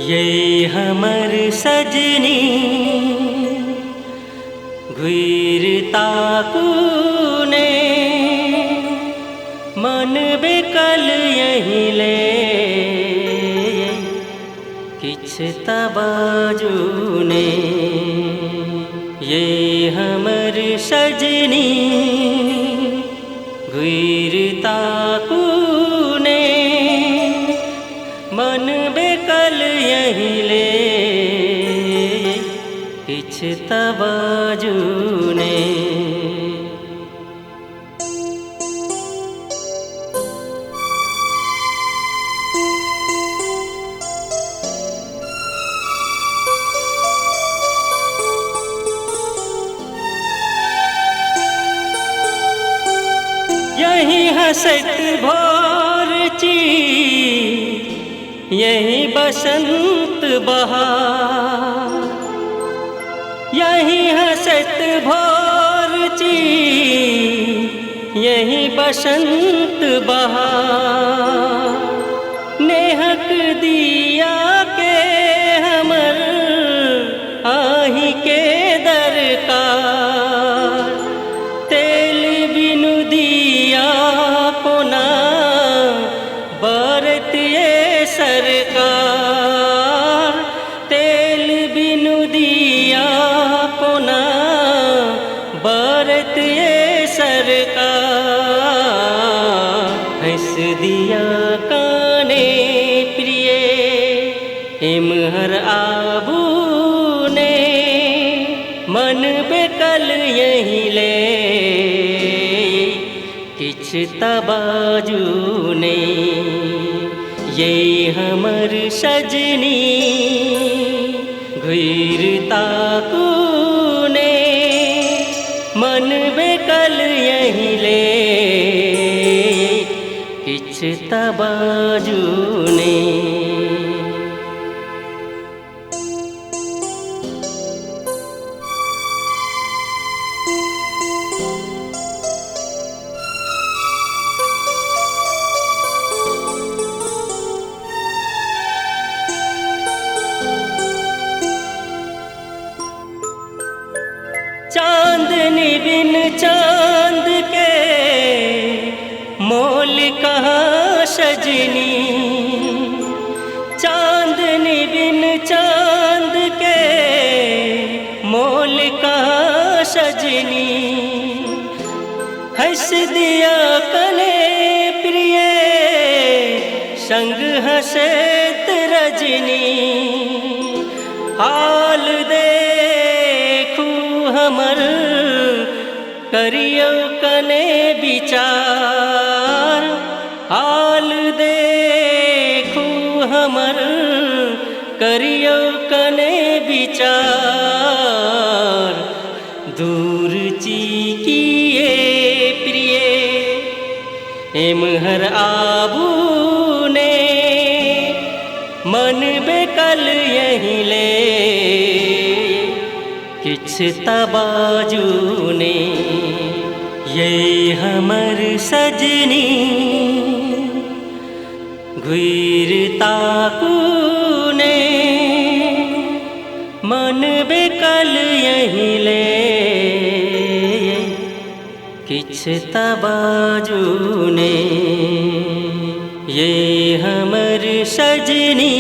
ये हमर सजनी घुरता कूने मन बेकल यहीं ले किछ तबाजूने। ये हमर सजनी घुरता कूने मन बेकल यहीं ले किछ तबाजूने। यहीं हंसत भोर ची यहीं बसंत बहार, यहीं हंसत भोर ची यहीं बसंत बहार। नेहक दिया के हमर आही के दरकार, तेल बिनु दिया कोना बरत ये सरकार। तेल बिनु दिया कोना बरत ये सरकार। हंस दिया काने प्रिय इमहर आबूने मन बेकल यहीं ले किछ तबाजूने। ये हमर सजनी घुरता कूने मन बेकल यहीं ले किछ तबाजूने। चांदनी बिन चांद के मोल कहाँ सजनी। चांदनी बिन चांद के मोल कहाँ सजनी। हंस दिया कने प्रिय संग हंसत रजनी। हाल देखू हमर करियो कने विचार। हाल देखू हमर करियो कने विचार। दूर चीकिए प्रिय इमहर आबूने मन बेकल यहीं ले किछ तबाजूने। ये हमर सजनी घुरता कूने मन बेकल यहीं ले किछ तबाजूने। ये हमर सजनी